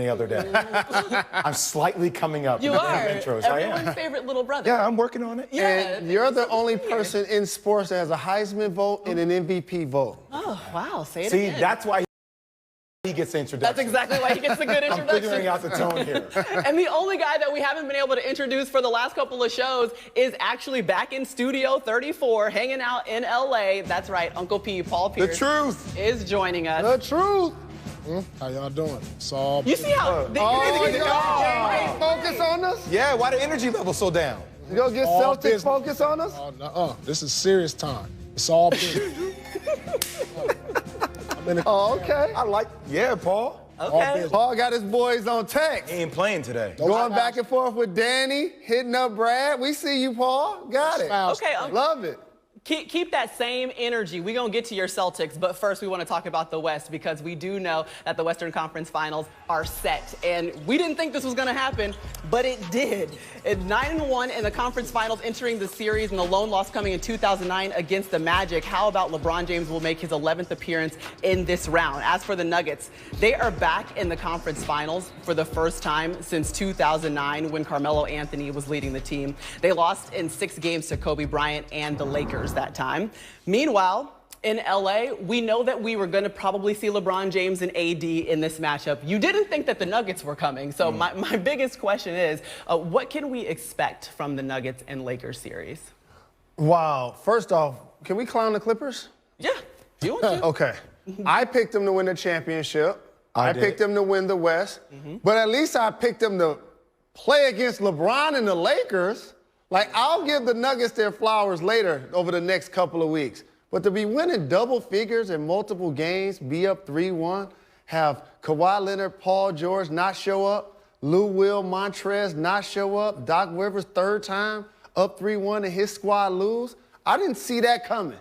the other day. I'm slightly coming up. You in the are. intros. Everyone's favorite little brother. Yeah, I'm working on it. Yeah, And you're the only person in sports that has a Heisman vote and an MVP vote. Oh, wow. Say it See, again. that's why he gets the introduction. That's exactly why he gets a good introduction. I'm figuring out the tone here. And the only guy that we haven't been able to introduce for the last couple of shows is actually back in Studio 34, hanging out in LA. That's right, Uncle P, Paul Pierce. The truth is joining us. The truth. How y'all doing? It's all You see how they Focus on us? Yeah, why the energy level so down? You gonna get all Celtics business. focus on us? This is serious time. It's all business. Oh, okay. Yeah, Paul. Okay. Paul got his boys on text. He ain't playing today. Going back and forth with Danny, hitting up Brad. We see you, Paul. Got it. Okay, Love it. Keep that same energy. We're going to get to your Celtics, but first we want to talk about the West because we do know that the Western Conference Finals are set. And we didn't think this was going to happen, but it did. It's 9-1 in the conference finals entering the series, and the lone loss coming in 2009 against the Magic. How about LeBron James will make his 11th appearance in this round? As for the Nuggets, they are back in the conference finals for the first time since 2009 when Carmelo Anthony was leading the team. They lost in 6 games to Kobe Bryant and the Lakers that time. Meanwhile, in LA, we know that we were going to probably see LeBron James and AD in this matchup. You didn't think that the Nuggets were coming. So my biggest question is, what can we expect from the Nuggets and Lakers series? Wow. First off, can we clown the Clippers? Yeah, do you want to? Okay. I picked them to win the championship. I picked them to win the West. But at least I picked them to play against LeBron and the Lakers. Like, I'll give the Nuggets their flowers later over the next couple of weeks. But to be winning double figures in multiple games, be up 3-1, have Kawhi Leonard, Paul George not show up, Lou Will, Montrez not show up, Doc Rivers third time, up 3-1 and his squad lose, I didn't see that coming.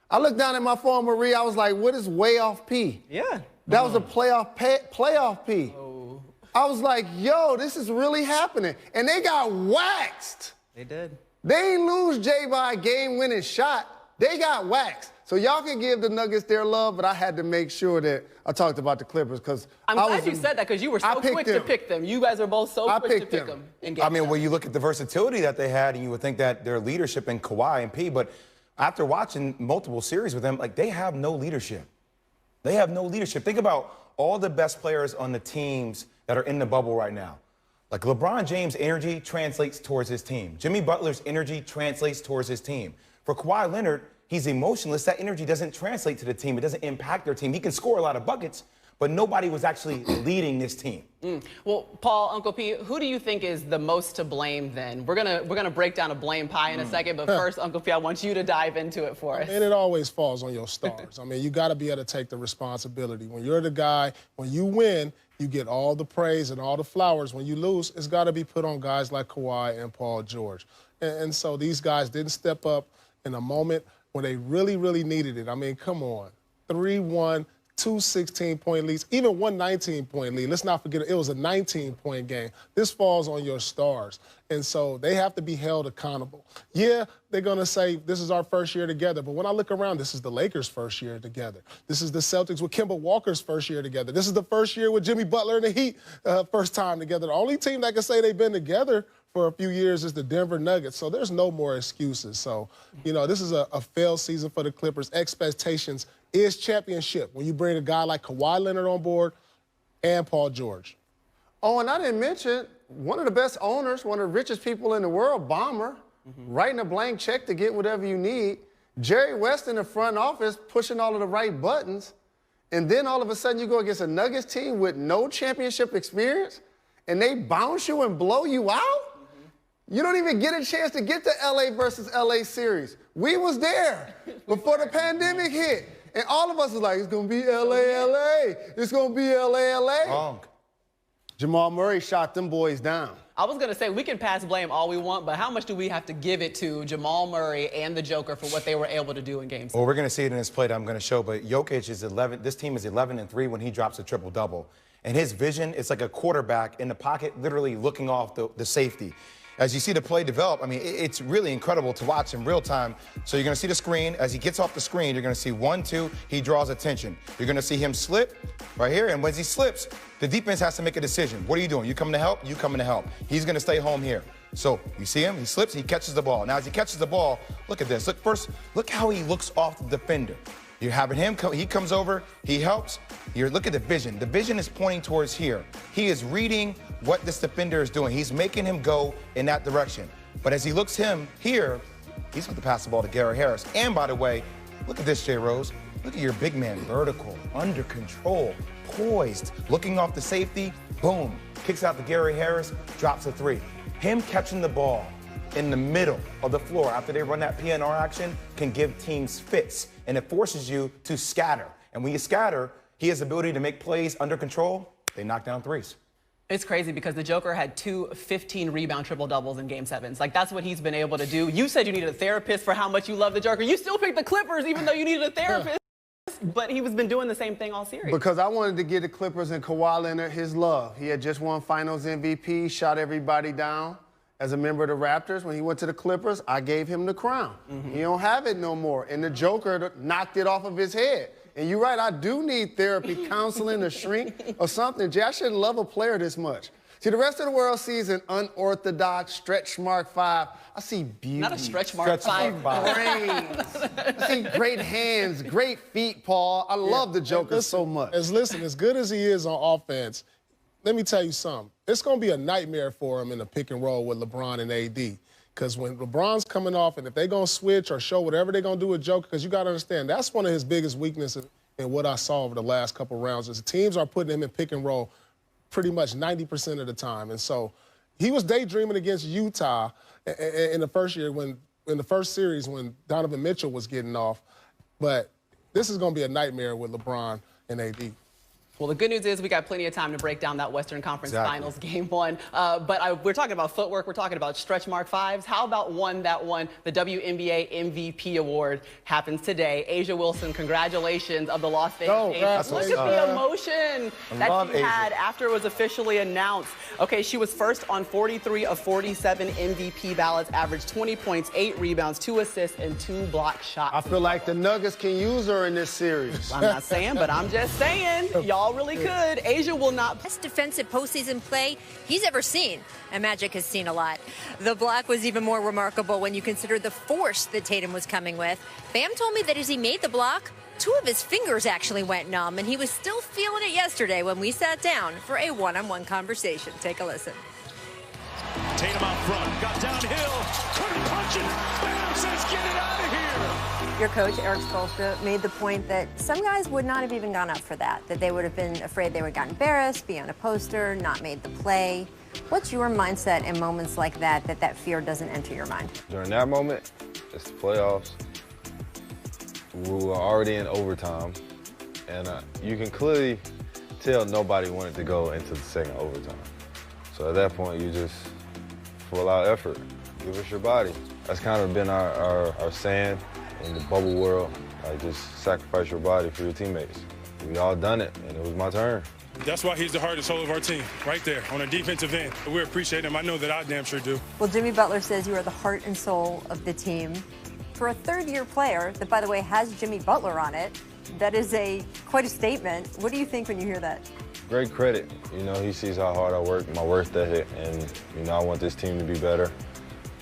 I looked down at my phone, Marie, I was like, what is way off P? Yeah. That was a playoff P. Oh. I was like, yo, this is really happening. And they got waxed. They did. They ain't lose Jay by a game-winning shot. They got waxed. So y'all can give the Nuggets their love, but I had to make sure that I talked about the Clippers because I'm glad you said that because you were so quick to pick them. You guys are both so quick to pick them. I mean, well, you look at the versatility that they had, and you would think that their leadership in Kawhi and P, but after watching multiple series with them, like, they have no leadership. They have no leadership. Think about all the best players on the teams that are in the bubble right now. Like, LeBron James' energy translates towards his team. Jimmy Butler's energy translates towards his team. For Kawhi Leonard, he's emotionless. That energy doesn't translate to the team. It doesn't impact their team. He can score a lot of buckets, but nobody was actually leading this team. Well, Paul, Uncle P, who do you think is the most to blame then? We're gonna break down a blame pie in a second, but first, Uncle P, I want you to dive into it for us. And it always falls on your stars. I mean, you got to be able to take the responsibility. When you're the guy, when you win, you get all the praise and all the flowers. When you lose, it's got to be put on guys like Kawhi and Paul George. And so these guys didn't step up in a moment when they really, really needed it. I mean, come on. 3-1, 2 16-point leads, even one 19-point lead. Let's not forget, it was a 19-point game. This falls on your stars. And so they have to be held accountable. Yeah, they're going to say, this is our first year together. But when I look around, this is the Lakers' first year together. This is the Celtics with Kemba Walker's first year together. This is the first year with Jimmy Butler and the Heat first time together. The only team that can say they've been together for a few years is the Denver Nuggets. So there's no more excuses. So, you know, this is a failed season for the Clippers. Expectations is championship when you bring a guy like Kawhi Leonard on board and Paul George. Oh, and I didn't mention one of the best owners, one of the richest people in the world, Bomber, writing a blank check to get whatever you need. Jerry West in the front office pushing all of the right buttons. And then all of a sudden you go against a Nuggets team with no championship experience and they bounce you and blow you out? You don't even get a chance to get the LA versus LA series. We was there before the pandemic hit. And all of us was like, it's going to be LA, LA. It's going to be LA, LA. Wrong. Jamal Murray shot them boys down. I was going to say, we can pass blame all we want, but how much do we have to give it to Jamal Murray and the Joker for what they were able to do in Game 7? Well, we're going to see it in this play that I'm going to show, but Jokic is 11. This team is 11-3 when he drops a triple-double. And his vision is like a quarterback in the pocket, literally looking off the safety. as you see the play develop, I mean, it's really incredible to watch in real time. So you're going to see the screen. As he gets off the screen, you're going to see 1, 2, he draws attention. You're going to see him slip right here, and when he slips, the defense has to make a decision. What are you doing? You coming to help? You coming to help. He's going to stay home here. So you see him, he slips, he catches the ball. Now, as he catches the ball, look at this. Look how he looks off the defender. You're having him, he comes over, he helps. Look at the vision. The vision is pointing towards here. He is reading what this defender is doing. He's making him go in that direction. But as he looks him here, he's going to pass the ball to Gary Harris. And by the way, look at this, Jay Rose. Look at your big man, vertical, under control, poised, looking off the safety, boom, kicks out to Gary Harris, drops a 3. Him catching the ball in the middle of the floor after they run that PNR action can give teams fits, and it forces you to scatter. And when you scatter, he has the ability to make plays under control. They knock down 3s. It's crazy because the Joker had 2 15-rebound triple-doubles in Game 7s. Like, that's what he's been able to do. You said you needed a therapist for how much you love the Joker. You still picked the Clippers even though you needed a therapist. But he was been doing the same thing all series. Because I wanted to give the Clippers and Kawhi Leonard his love. He had just won Finals MVP, shot everybody down. As a member of the Raptors, when he went to the Clippers, I gave him the crown. He don't have it no more. And the Joker knocked it off of his head. And you're right, I do need therapy, counseling, a shrink, or something. Jay, I shouldn't love a player this much. See, the rest of the world sees an unorthodox stretch mark 5. I see beauty. Not a stretch mark 5. Brains. I see great hands, great feet, Paul. I love the Joker so much. Listen, as good as he is on offense, let me tell you something. It's going to be a nightmare for him in the pick and roll with LeBron and AD. Because when LeBron's coming off, and if they're going to switch or show whatever they're going to do with Joker, because you got to understand, that's one of his biggest weaknesses in what I saw over the last couple rounds, is teams are putting him in pick and roll pretty much 90% of the time. And so he was daydreaming against Utah in the first year, in the first series when Donovan Mitchell was getting off. But this is going to be a nightmare with LeBron and AD. Well, the good news is we got plenty of time to break down that Western Conference Finals Game 1. But we're talking about footwork. We're talking about stretch mark 5s. How about one that won the WNBA MVP award happens today? A'ja Wilson, congratulations of the Las Vegas Aces. Look at the emotion that she had after it was officially announced. Okay, she was first on 43 of 47 MVP ballots, averaged 20 points, 8 rebounds, 2 assists, and 2 block shots. I feel like the Nuggets can use her in this series. I'm not saying, but I'm just saying. Y'all really could. A'ja will not. Best defensive postseason play he's ever seen, and Magic has seen a lot. The block was even more remarkable when you consider the force that Tatum was coming with. Bam told me that as he made the block, 2 of his fingers actually went numb, and he was still feeling it yesterday when we sat down for a one-on-one conversation. Take a listen. Tatum out front, got downhill, couldn't punch it. Bam says, get it out of here. Your coach, Eric Spoelstra, made the point that some guys would not have even gone up for that they would have been afraid they would got embarrassed, be on a poster, not made the play. What's your mindset in moments like that that fear doesn't enter your mind? During that moment, it's the playoffs. We were already in overtime, and you can clearly tell nobody wanted to go into the second overtime. So at that point, you just full out effort. Give us your body. That's kind of been our saying in the bubble world. Like, just sacrifice your body for your teammates. We all done it, and it was my turn. That's why he's the heart and soul of our team, right there, on the defensive end. We appreciate him. I know that I damn sure do. Well, Jimmy Butler says you are the heart and soul of the team. For a third-year player that, by the way, has Jimmy Butler on it, that is quite a statement. What do you think when you hear that? Great credit. You know, he sees how hard I work, my work ethic, and, you know, I want this team to be better.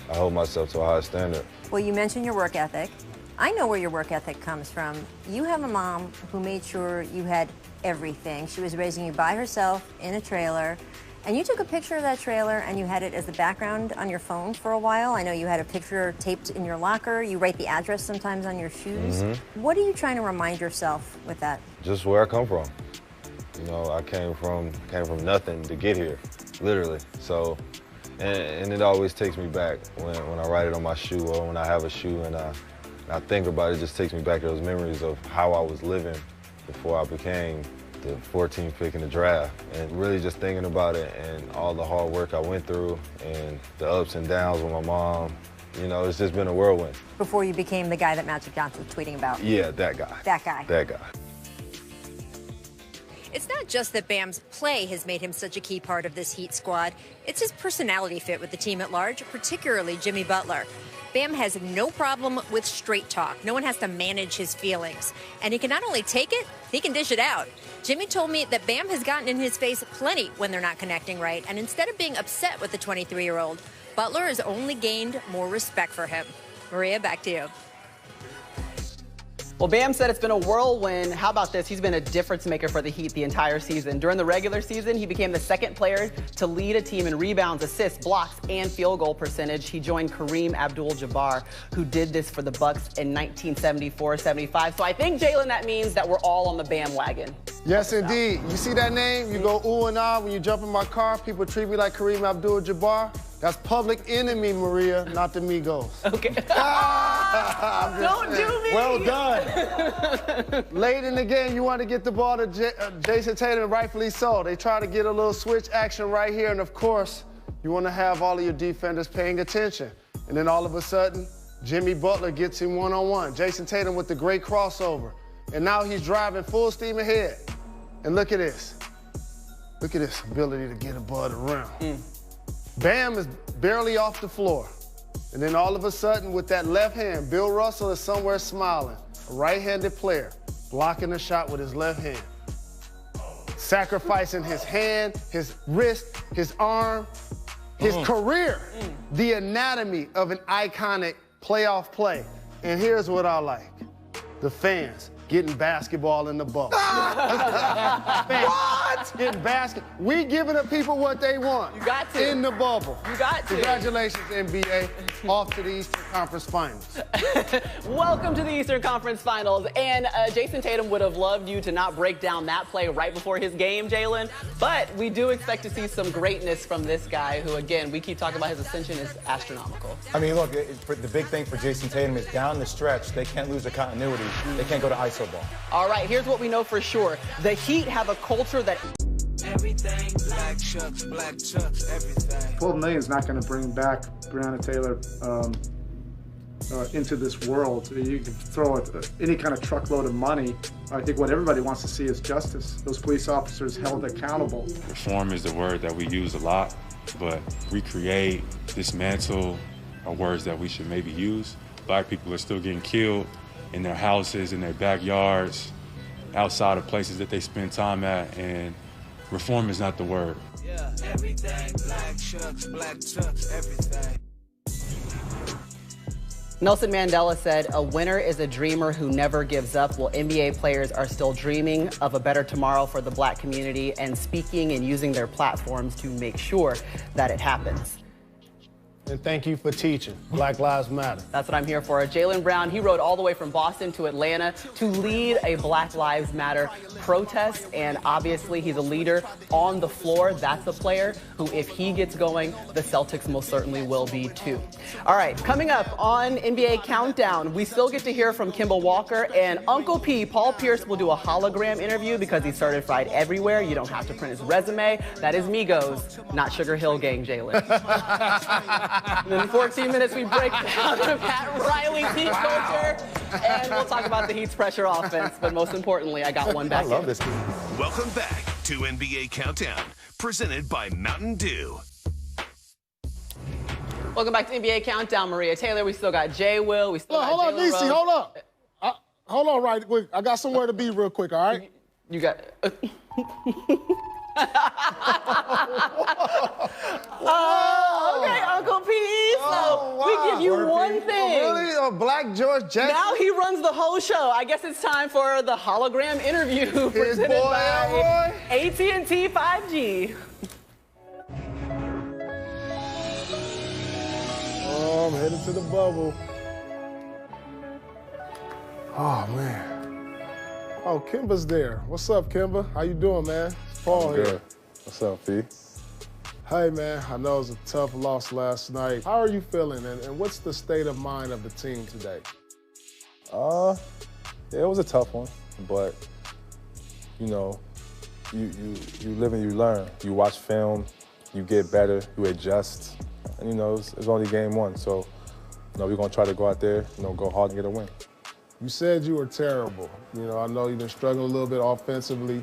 I hold myself to a high standard. Well, you mentioned your work ethic. I know where your work ethic comes from. You have a mom who made sure you had everything. She was raising you by herself in a trailer, and you took a picture of that trailer and you had it as the background on your phone for a while. I know you had a picture taped in your locker. You write the address sometimes on your shoes. What are you trying to remind yourself with that? Just where I come from. You know, I came from nothing to get here, literally. So, and it always takes me back when I write it on my shoe, or when I have a shoe and I think about it. It just takes me back to those memories of how I was living before I became the 14th pick in the draft. And really just thinking about it and all the hard work I went through and the ups and downs with my mom. You know, it's just been a whirlwind. Before you became the guy that Magic Johnson was tweeting about. Yeah, that guy. That guy. That guy. It's not just that Bam's play has made him such a key part of this Heat squad. It's his personality fit with the team at large, particularly Jimmy Butler. Bam has no problem with straight talk. No one has to manage his feelings. And he can not only take it, he can dish it out. Jimmy told me that Bam has gotten in his face plenty when they're not connecting right. And instead of being upset with the 23-year-old, Butler has only gained more respect for him. Maria, back to you. Well, Bam said it's been a whirlwind. How about this? He's been a difference maker for the Heat the entire season. During the regular season, he became the second player to lead a team in rebounds, assists, blocks, and field goal percentage. He joined Kareem Abdul-Jabbar, who did this for the Bucks in 1974-75. So I think, Jalen, that means that we're all on the Bam wagon. Yes, indeed. You see that name? You go ooh and ah when you jump in my car. People treat me like Kareem Abdul-Jabbar. That's Public Enemy, Maria, not the Migos. Okay. Don't do me. Well done. Late in the game, you want to get the ball to Jason Tatum, and rightfully so. They try to get a little switch action right here, and of course, you want to have all of your defenders paying attention. And then all of a sudden, Jimmy Butler gets him one-on-one. Jason Tatum with the great crossover. And now he's driving full steam ahead. And look at this. Look at this ability to get above the rim. Bam is barely off the floor. And then all of a sudden, with that left hand, Bill Russell is somewhere smiling. A right-handed player, blocking the shot with his left hand. Sacrificing his hand, his wrist, his arm, his career. The anatomy of an iconic playoff play. And here's what I like. The fans getting basketball in the bubble. What? Getting we giving the people what they want. You got to. In the bubble. You got to. Congratulations, NBA. Off to the Eastern Conference Finals. Welcome to the Eastern Conference Finals. And Jason Tatum would have loved you to not break down that play right before his game, Jalen. But we do expect to see some greatness from this guy who, again, we keep talking about his ascension is astronomical. I mean, look, the big thing for Jason Tatum is down the stretch, they can't lose the continuity. They can't go to ISO ball. All right, here's what we know for sure. The Heat have a culture that... Everything, black chucks, everything. $12 million is not going to bring back Breonna Taylor into this world. You can throw any kind of truckload of money. I think what everybody wants to see is justice. Those police officers held accountable. Reform is the word that we use a lot, but recreate, dismantle are words that we should maybe use. Black people are still getting killed in their houses, in their backyards, outside of places that they spend time at, and reform is not the word. Yeah, everything, black chucks, everything. Nelson Mandela said, "A winner is a dreamer who never gives up." Well, NBA players are still dreaming of a better tomorrow for the Black community and speaking and using their platforms to make sure that it happens. And thank you for teaching. Black Lives Matter. That's what I'm here for. Jaylen Brown, he rode all the way from Boston to Atlanta to lead a Black Lives Matter protest. And obviously, he's a leader on the floor. That's a player who, if he gets going, the Celtics most certainly will be too. All right, coming up on NBA Countdown, we still get to hear from Kemba Walker and Uncle P. Paul Pierce will do a hologram interview because he's certified everywhere. You don't have to print his resume. That is Migos, not Sugar Hill Gang, Jalen. And then in 14 minutes, we break down Pat Riley's Heat culture, and we'll talk about the Heat's pressure offense. But most importantly, I got one back. I love this game. Welcome back to NBA Countdown, presented by Mountain Dew. Welcome back to NBA Countdown, Maria Taylor. We still got Jay Will. We still got Hold on, Jalen DC, Rose. hold up. Hold on right quick. I got somewhere to be real quick, all right? You got... Okay, Uncle P. So we give you one thing. Really? Oh, Black George Jackson? Now he runs the whole show. I guess it's time for the hologram interview presented by AT&T 5G. Oh, I'm headed to the bubble. Oh, man. Oh, Kimba's there. What's up, Kimba? How you doing, man? It's Paul here. Good. What's up, P? Hey, man, I know it was a tough loss last night. How are you feeling, and what's the state of mind of the team today? Yeah, it was a tough one, but, you know, you live and you learn. You watch film, you get better, you adjust, and, you know, it's only game one, so, you know, we're going to try to go out there, you know, go hard and get a win. You said you were terrible. You know, I know you've been struggling a little bit offensively.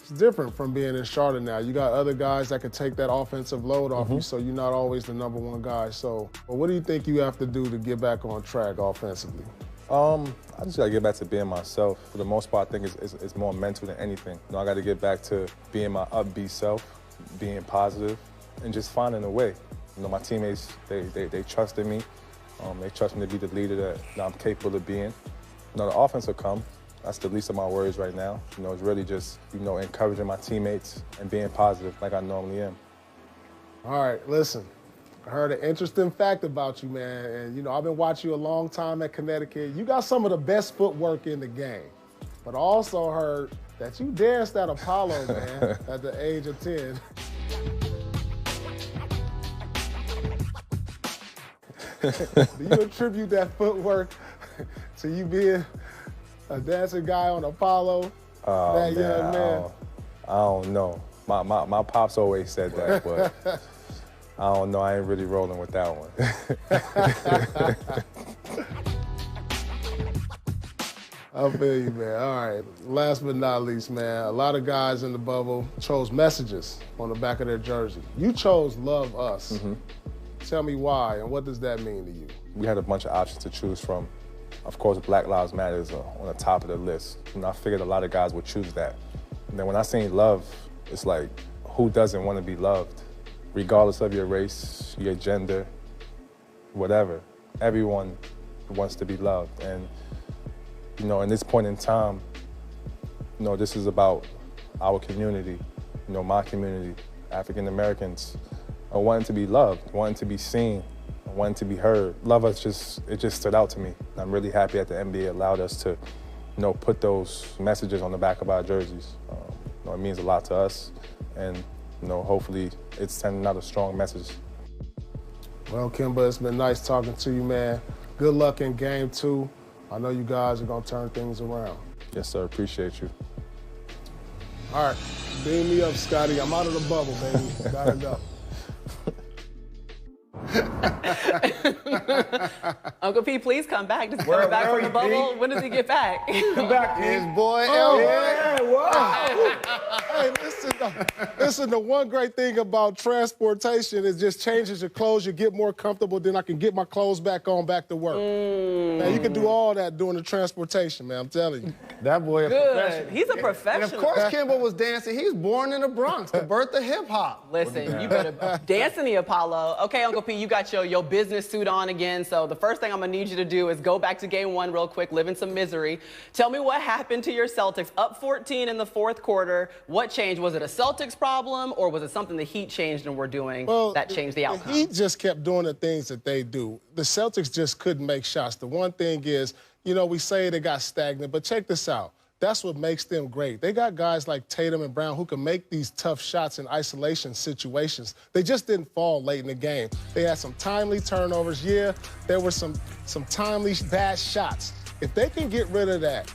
It's different from being in Charlotte now. You got other guys that can take that offensive load off you, so you're not always the #1 guy. So, well, what do you think you have to do to get back on track offensively? I just gotta get back to being myself. For the most part, I think it's more mental than anything. You know, I gotta get back to being my upbeat self, being positive, and just finding a way. You know, my teammates, they trusted me. They trust me to be the leader that I'm capable of being. You know, the offense will come. That's the least of my worries right now. You know, it's really just, you know, encouraging my teammates and being positive like I normally am. All right, listen. I heard an interesting fact about you, man. And, you know, I've been watching you a long time at Connecticut. You got some of the best footwork in the game. But I also heard that you danced at Apollo, man, at the age of 10. Do you attribute that footwork to you being a dancing guy on Apollo? That young man? I don't know. My pops always said that, but I don't know. I ain't really rolling with that one. I feel you, man. All right. Last but not least, man, a lot of guys in the bubble chose messages on the back of their jersey. You chose Love Us. Mm-hmm. Tell me why, and what does that mean to you? We had a bunch of options to choose from. Of course, Black Lives Matter is on the top of the list. And I figured a lot of guys would choose that. And then when I seen love, it's like, who doesn't want to be loved? Regardless of your race, your gender, whatever. Everyone wants to be loved. And, you know, in this point in time, you know, this is about our community, you know, my community, African Americans, wanting to be loved, wanting to be seen, wanting to be heard. Love Us it just stood out to me. I'm really happy that the NBA allowed us to, you know, put those messages on the back of our jerseys. You know, it means a lot to us, and you know, hopefully it's sending out a strong message. Well, Kemba, it's been nice talking to you, man. Good luck in Game 2. I know you guys are gonna turn things around. Yes, sir. Appreciate you. All right, beam me up, Scotty. I'm out of the bubble, baby. Gotta go. Uncle P, please come back. Just come back from the bubble. When does he get back? Come back, His boy, Hey, listen, the one great thing about transportation is just changes your clothes, you get more comfortable, then I can get my clothes back on, back to work. Man, you can do all that during the transportation, man, I'm telling you. That boy a professional. He's a professional. And of course, Kemba was dancing. He was born in the Bronx, the birth of hip-hop. Listen, you better dance in the Apollo. Okay, Uncle P, you got your business suit on again, so the first thing I'm gonna need you to do is go back to Game 1 real quick, live in some misery. Tell me what happened to your Celtics, up 14 in the fourth quarter. What changed? Was it a Celtics problem, or was it something the Heat changed and were doing that changed the outcome? The Heat just kept doing the things that they do. The Celtics just couldn't make shots. The one thing is, you know, we say they got stagnant, but check this out. That's what makes them great. They got guys like Tatum and Brown who can make these tough shots in isolation situations. They just didn't fall late in the game. They had some timely turnovers. Yeah, there were some timely bad shots. If they can get rid of that,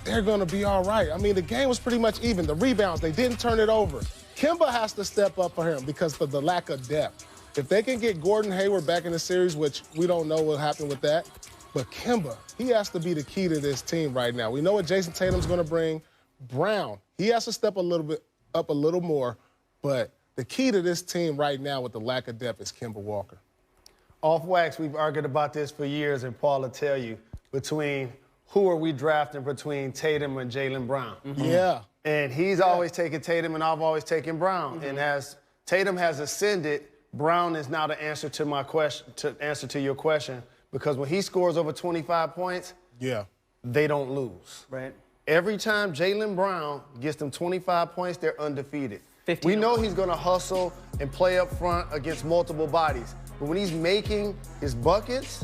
they're going to be all right. I mean, the game was pretty much even. The rebounds, they didn't turn it over. Kemba has to step up for him because of the lack of depth. If they can get Gordon Hayward back in the series, which we don't know what will happen with that, but Kemba, he has to be the key to this team right now. We know what Jason Tatum's going to bring. Brown, he has to step a little more, but the key to this team right now with the lack of depth is Kemba Walker. Off wax, we've argued about this for years, and Paul will tell you, between who are we drafting between Tatum and Jaylen Brown? Mm-hmm. Yeah. And he's always taken Tatum, and I've always taken Brown. Mm-hmm. And as Tatum has ascended, Brown is now the answer to my question, to your question, because when he scores over 25 points, they don't lose. Right. Every time Jaylen Brown gets them 25 points, they're undefeated. We know he's going to hustle and play up front against multiple bodies. But when he's making his buckets,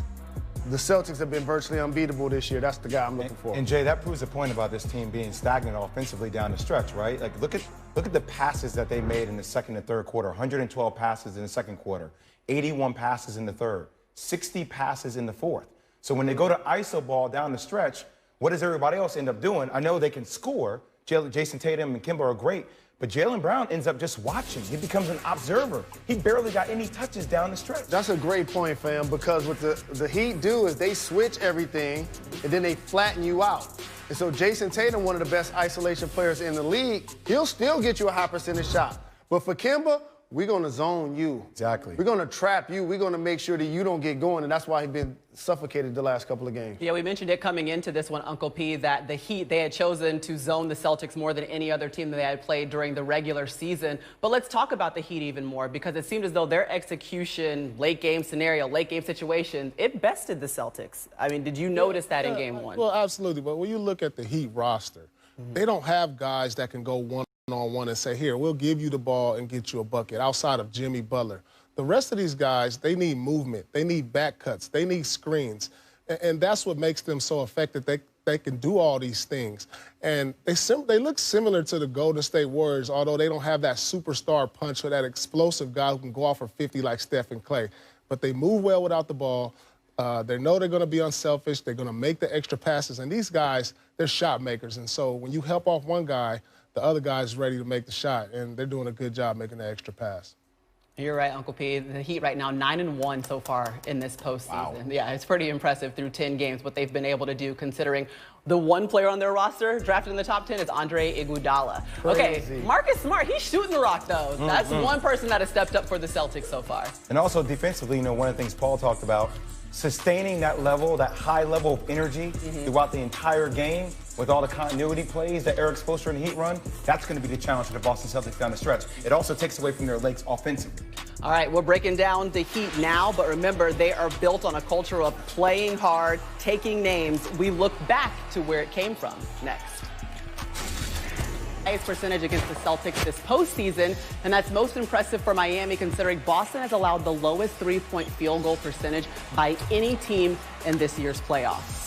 the Celtics have been virtually unbeatable this year. That's the guy I'm looking for. And Jay, that proves the point about this team being stagnant offensively down the stretch, right? Like, look at the passes that they made in the second and third quarter. 112 passes in the second quarter, 81 passes in the third, 60 passes in the fourth. So when they go to iso ball down the stretch, what does everybody else end up doing? I know they can score. Jason Tatum and Kemba are great, but Jaylen Brown ends up just watching. He becomes an observer. He barely got any touches down the stretch. That's a great point, fam, because what the Heat do is they switch everything, and then they flatten you out. And so Jason Tatum, one of the best isolation players in the league, he'll still get you a high percentage shot. But for Kemba, we're going to zone you. Exactly. We're going to trap you. We're going to make sure that you don't get going, and that's why he's been suffocated the last couple of games. Yeah, we mentioned it coming into this one, Uncle P, that the Heat, they had chosen to zone the Celtics more than any other team that they had played during the regular season. But let's talk about the Heat even more, because it seemed as though their execution, late game scenario, late game situation, it bested the Celtics. I mean, did you notice that in game one? Well, absolutely. But when you look at the Heat roster, they don't have guys that can go one-on-one and say, here, we'll give you the ball and get you a bucket outside of Jimmy Butler. The rest of these guys, they need movement. They need back cuts. They need screens. And that's what makes them so effective. They can do all these things. And they look similar to the Golden State Warriors, although they don't have that superstar punch or that explosive guy who can go off for 50 like Steph and Clay. But they move well without the ball. They know they're going to be unselfish. They're going to make the extra passes. And these guys, they're shot makers. And so when you help off one guy, the other guy's ready to make the shot. And they're doing a good job making the extra pass. You're right, Uncle P. The Heat right now 9-1 so far in this postseason. Wow. Yeah, it's pretty impressive through 10 games what they've been able to do, considering the one player on their roster drafted in the top 10 is Andre Iguodala. Okay, Marcus Smart, he's shooting the rock though. That's one person that has stepped up for the Celtics so far. And also defensively, one of the things Paul talked about, sustaining that level, that high level of energy throughout the entire game with all the continuity plays that Eric Spoelstra and the Heat run, that's going to be the challenge for the Boston Celtics down the stretch. It also takes away from their legs offensively. All right, we're breaking down the Heat now, but remember, they are built on a culture of playing hard, taking names. We look back to where it came from next. Highest percentage against the Celtics this postseason, and that's most impressive for Miami considering Boston has allowed the lowest three-point field goal percentage by any team in this year's playoffs.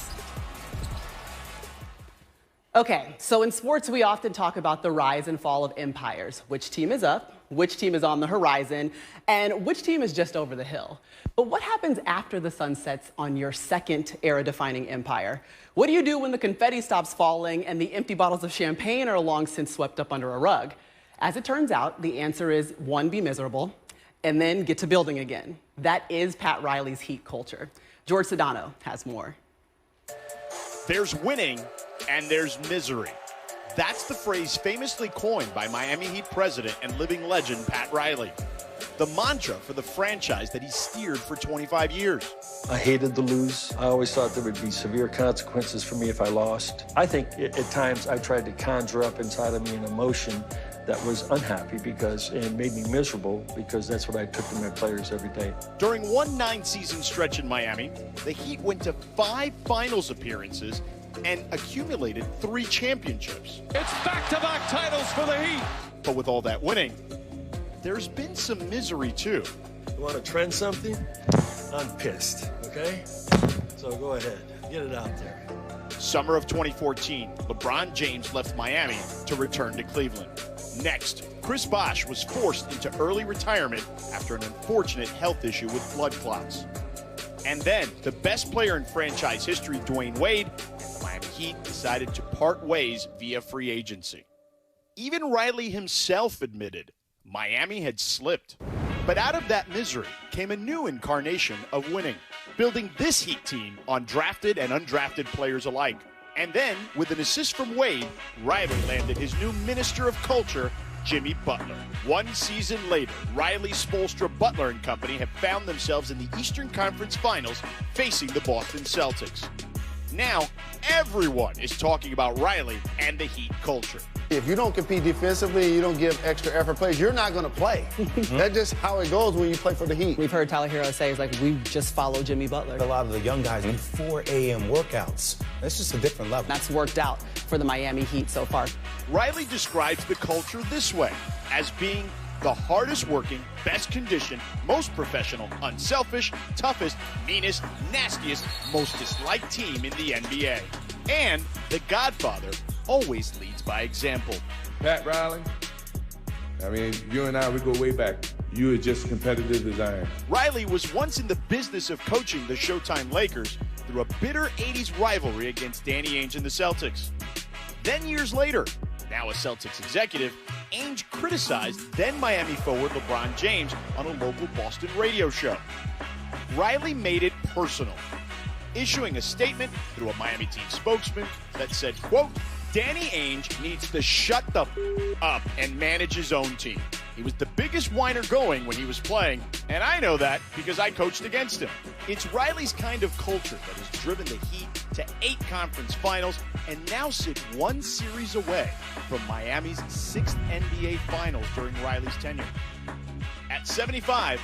Okay, so in sports, we often talk about the rise and fall of empires. Which team is up, which team is on the horizon, and which team is just over the hill. But what happens after the sun sets on your second era-defining empire? What do you do when the confetti stops falling and the empty bottles of champagne are long since swept up under a rug? As it turns out, the answer is 1, be miserable, and then get to building again. That is Pat Riley's Heat culture. George Sedano has more. There's winning and there's misery. That's the phrase famously coined by Miami Heat president and living legend Pat Riley. The mantra for the franchise that he steered for 25 years. I hated to lose. I always thought there would be severe consequences for me if I lost. I think at times I tried to conjure up inside of me an emotion that was unhappy because it made me miserable because that's what I took to my players every day. During one 9-season stretch in Miami, the Heat went to 5 finals appearances and accumulated 3 championships. It's back-to-back titles for the Heat. But with all that winning, there's been some misery too. You want to trend something? I'm pissed, okay? So go ahead, get it out there. Summer of 2014, LeBron James left Miami to return to Cleveland. Next, Chris Bosh was forced into early retirement after an unfortunate health issue with blood clots. And then, the best player in franchise history, Dwayne Wade, and the Miami Heat decided to part ways via free agency. Even Riley himself admitted Miami had slipped. But out of that misery came a new incarnation of winning, building this Heat team on drafted and undrafted players alike. And then, with an assist from Wade, Riley landed his new minister of culture, Jimmy Butler. One season later, Riley, Spoelstra, Butler and company have found themselves in the Eastern Conference Finals facing the Boston Celtics. Now, everyone is talking about Riley and the Heat culture. If you don't compete defensively and you don't give extra effort plays, you're not going to play. That's just how it goes when you play for the Heat. We've heard Tyler Hero say, we just follow Jimmy Butler. A lot of the young guys do 4 a.m. workouts. That's just a different level. That's worked out for the Miami Heat so far. Riley describes the culture this way, as being the hardest working, best conditioned, most professional, unselfish, toughest, meanest, nastiest, most disliked team in the NBA. And the Godfather always leads by example. Pat Riley, I mean, you and I, we go way back. You are just competitive as I am. Riley was once in the business of coaching the Showtime Lakers through a bitter 80s rivalry against Danny Ainge and the Celtics. Then years later, now a Celtics executive, Ainge criticized then Miami forward LeBron James on a local Boston radio show. Riley made it personal. issuing a statement through a Miami team spokesman that said, quote, Danny Ainge needs to shut the up and manage his own team. He was the biggest whiner going when he was playing, and I know that because I coached against him. It's Riley's kind of culture that has driven the Heat to 8 conference finals and now sit 1 series away from Miami's 6th NBA finals during Riley's tenure. At 75,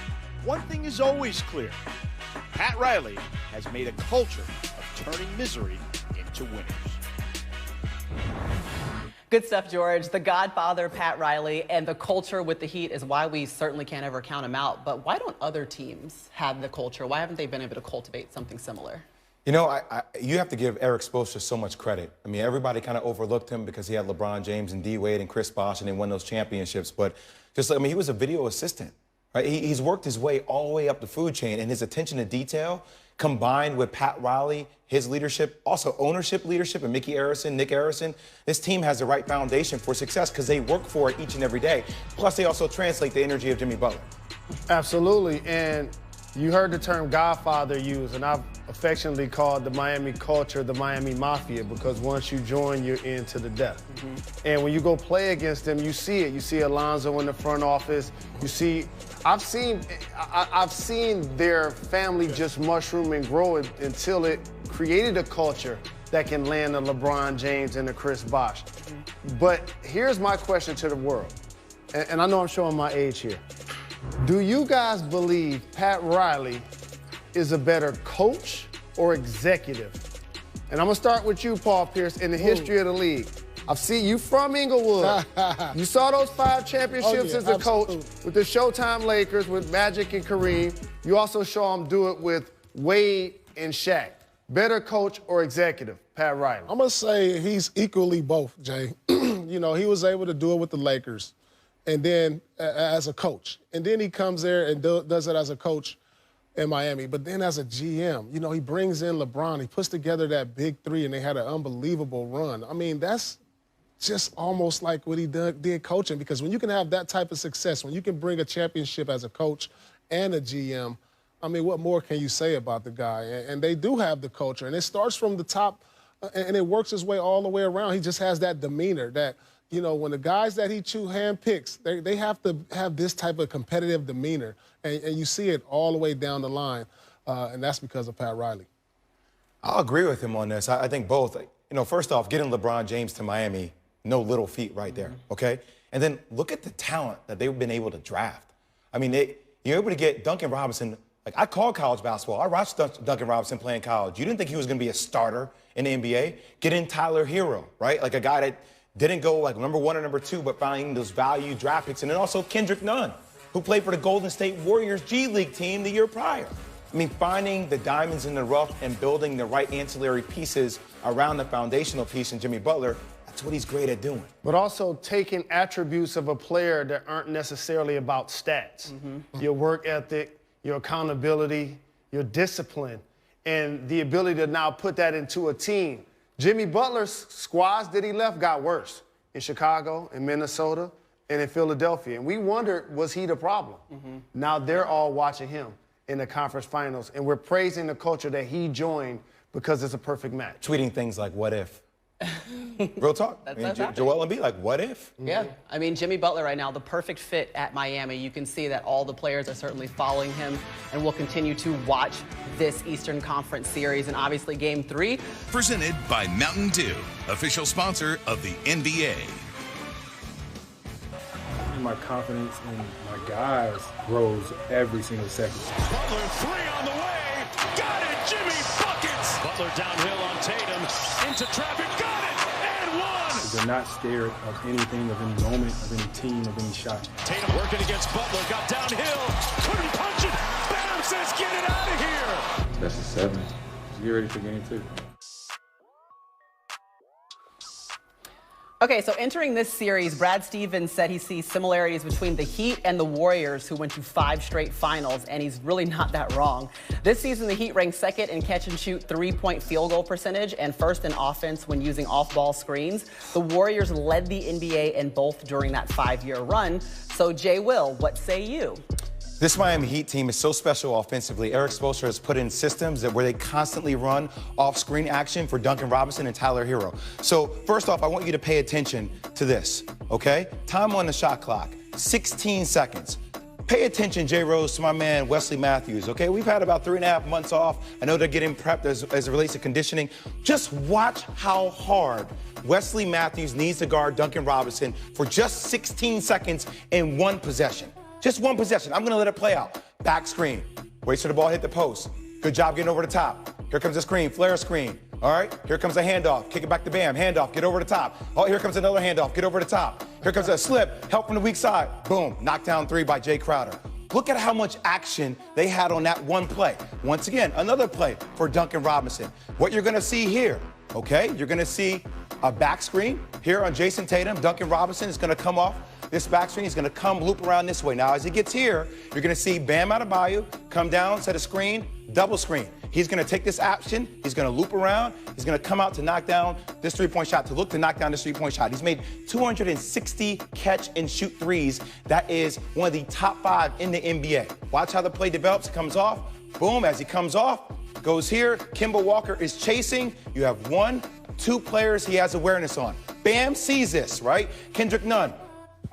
one thing is always clear. Pat Riley has made a culture of turning misery into winners. Good stuff, George. The Godfather, Pat Riley, and the culture with the Heat is why we certainly can't ever count him out. But why don't other teams have the culture? Why haven't they been able to cultivate something similar? You know, you have to give Eric Spoelstra so much credit. I mean, everybody kind of overlooked him because he had LeBron James and D. Wade and Chris Bosh, and they won those championships. But just, I mean, he was a video assistant, right? He's worked his way all the way up the food chain, and his attention to detail, combined with Pat Riley, his leadership, also ownership leadership, and Nick Arison, this team has the right foundation for success because they work for it each and every day. Plus, they also translate the energy of Jimmy Butler. Absolutely, and you heard the term Godfather used, and I've affectionately called the Miami culture the Miami Mafia because once you join, you're in to the death. And when you go play against them, you see it. You see Alonzo in the front office. You see, I've seen their family just mushroom and grow until it created a culture that can land a LeBron James and a Chris Bosh. But here's my question to the world, and I know I'm showing my age here. Do you guys believe Pat Riley is a better coach or executive? And I'm gonna start with you, Paul Pierce, in the history of the league. I've seen you from Inglewood. You saw those 5 championships as a coach with the Showtime Lakers, with Magic and Kareem. You also saw him do it with Wade and Shaq. Better coach or executive, Pat Riley? I'm gonna say he's equally both, Jay. You know, he was able to do it with the Lakers, and then as a coach. And then he comes there and does it as a coach in Miami. But then as a GM, you know, he brings in LeBron. He puts together that big 3, and they had an unbelievable run. I mean, that's just almost like what he did coaching, because when you can have that type of success, when you can bring a championship as a coach and a GM, I mean, what more can you say about the guy? And they do have the culture, and it starts from the top, and it works its way all the way around. He just has that demeanor that, you know, when the guys that he handpicks, they have to have this type of competitive demeanor, and you see it all the way down the line, and that's because of Pat Riley. I'll agree with him on this. I think both. You know, first off, getting LeBron James to Miami, no little feat right there, okay? And then look at the talent that they've been able to draft. I mean, you're able to get Duncan Robinson. Like, I called college basketball. I watched Duncan Robinson play in college. You didn't think he was going to be a starter in the NBA? Get in Tyler Hero, right? Like a guy that didn't go like number 1 or number 2, but finding those value draft picks. And then also Kendrick Nunn, who played for the Golden State Warriors G League team the year prior. I mean, finding the diamonds in the rough and building the right ancillary pieces around the foundational piece in Jimmy Butler, that's what he's great at doing. But also taking attributes of a player that aren't necessarily about stats. Your work ethic, your accountability, your discipline, and the ability to now put that into a team. Jimmy Butler's squads that he left got worse in Chicago, in Minnesota, and in Philadelphia. And we wondered, was he the problem? Now they're all watching him in the conference finals, and we're praising the culture that he joined because it's a perfect match. Tweeting things like, what if? Real talk. I mean, Joel Embiid, like, what if? Yeah. I mean, Jimmy Butler right now, the perfect fit at Miami. You can see that all the players are certainly following him, and we'll continue to watch this Eastern Conference series and obviously Game 3. Presented by Mountain Dew, official sponsor of the NBA. My confidence in my guys grows every single second. Butler 3 on the way. Got it, Jimmy buckets. Butler downhill on Tatum. Into traffic, got it, and one. They're not scared of anything, of any moment, of any team, of any shot. Tatum working against Butler, got downhill. Couldn't punch it. Bam says, get it out of here. That's a 7. Let's get ready for game 2. Okay, so entering this series, Brad Stevens said he sees similarities between the Heat and the Warriors, who went to 5 straight finals, and he's really not that wrong. This season, the Heat ranked 2nd in catch-and-shoot 3-point field goal percentage and 1st in offense when using off-ball screens. The Warriors led the NBA in both during that 5-year run. So, Jay Will, what say you? This Miami Heat team is so special offensively. Eric Spoelstra has put in systems where they constantly run off-screen action for Duncan Robinson and Tyler Hero. So first off, I want you to pay attention to this, okay? Time on the shot clock, 16 seconds. Pay attention, Jay Rose, to my man Wesley Matthews, okay? We've had about 3.5 months off. I know they're getting prepped as it relates to conditioning. Just watch how hard Wesley Matthews needs to guard Duncan Robinson for just 16 seconds in one possession. Just one possession. I'm going to let it play out. Back screen. Waits for the ball, hit the post. Good job getting over the top. Here comes a screen, flare screen. All right, here comes a handoff. Kick it back to Bam. Handoff, get over the top. Oh, here comes another handoff. Get over the top. Here comes a slip. Help from the weak side. Boom. Knockdown three by Jay Crowder. Look at how much action they had on that one play. Once again, another play for Duncan Robinson. What you're going to see here, okay, you're going to see a back screen here on Jason Tatum. Duncan Robinson is going to come off this back screen. He's going to come loop around this way. Now, as he gets here, you're going to see Bam Adebayo come down, set a screen, double screen. He's going to take this option. He's going to loop around. He's going to come out to knock down this three-point shot, to look to knock down this three-point shot. He's made 260 catch-and-shoot threes. That is one of the top 5 in the NBA. Watch how the play develops. Comes off. Boom. As he comes off, goes here. Kemba Walker is chasing. You have 1, 2 players he has awareness on. Bam sees this, right? Kendrick Nunn.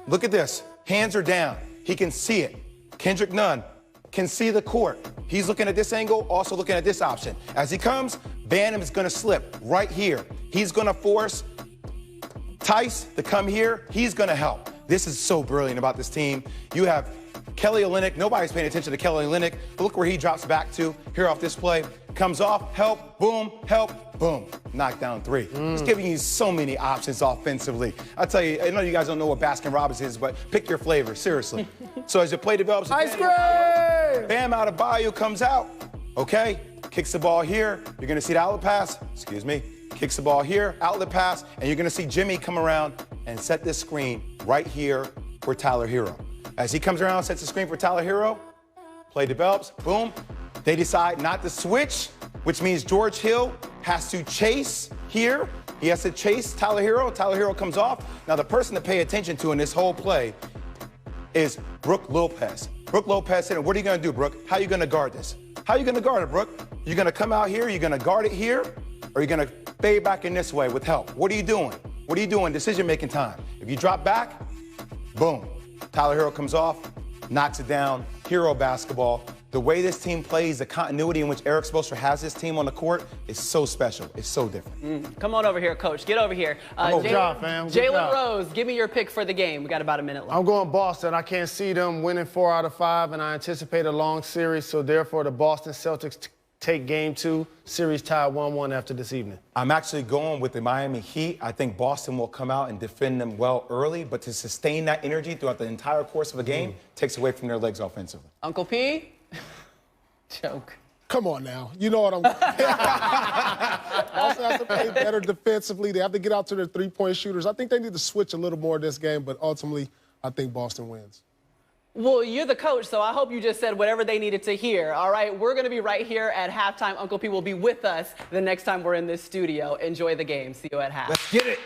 Look at this. Hands are down. He can see it. Kendrick Nunn can see the court. He's looking at this angle, also looking at this option. As he comes, Bam is going to slip right here. He's going to force Tice to come here. He's going to help. This is so brilliant about this team. You have Kelly Olynyk. Nobody's paying attention to Kelly Olynyk. But look where he drops back to here off this play. Comes off, help, boom, boom. Knockdown three. It's giving you so many options offensively. I tell you, I know you guys don't know what Baskin Robbins is, but pick your flavor, seriously. So as your play develops, Ice cream! Bam Adebayo comes out, okay? Kicks the ball here. You're going to see the outlet pass. Excuse me. Kicks the ball here, outlet pass, and you're going to see Jimmy come around and set this screen right here for Tyler Hero. As he comes around, sets the screen for Tyler Hero, play develops, boom. They decide not to switch, which means George Hill has to chase here. He has to chase Tyler Hero. Tyler Hero comes off. Now, the person to pay attention to in this whole play is Brook Lopez. Brook Lopez said, what are you going to do, Brook? How are you going to guard this? How are you going to guard it, Brook? You're going to come out here, you're going to guard it here, or you're going to fade back in this way with help? What are you doing? What are you doing decision-making time? If you drop back, boom. Tyler Hero comes off, knocks it down. Hero basketball. The way this team plays, the continuity in which Eric Spoelstra has this team on the court is so special. It's so different. Come on over here, Coach. Get over here. Good job, fam. Good Jalen job. Rose, give me your pick for the game. We got about a minute left. I'm going Boston. I can't see them winning 4 out of 5, and I anticipate a long series, so therefore the Boston Celtics take game 2, series tied 1-1 after this evening. I'm actually going with the Miami Heat. I think Boston will come out and defend them well early, but to sustain that energy throughout the entire course of a game takes away from their legs offensively. Uncle P? Joke. Come on now. You know what I'm Boston has to play better defensively. They have to get out to their three-point shooters. I think they need to switch a little more this game, but ultimately, I think Boston wins. Well, you're the coach, so I hope you just said whatever they needed to hear, all right? We're going to be right here at halftime. Uncle P will be with us the next time we're in this studio. Enjoy the game. See you at half. Let's get it.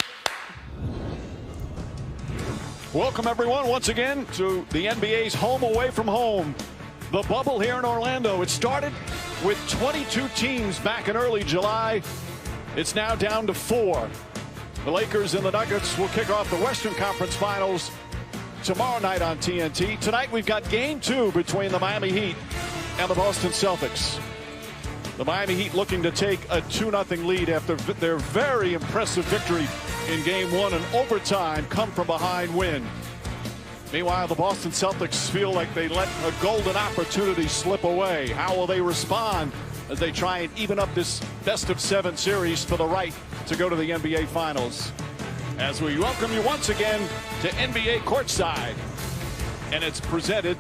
Welcome, everyone, once again to the NBA's home away from home. The bubble here in Orlando. It started with 22 teams back in early July. It's now down to 4. The Lakers and the Nuggets will kick off the Western Conference Finals tomorrow night on TNT. Tonight we've got game 2 between the Miami Heat and the Boston Celtics. The Miami Heat looking to take a 2-0 lead after their very impressive victory in game 1, an overtime come from behind win. Meanwhile, the Boston Celtics feel like they let a golden opportunity slip away. How will they respond as they try and even up this best-of-7 series for the right to go to the NBA Finals? As we welcome you once again to NBA Courtside, and it's presented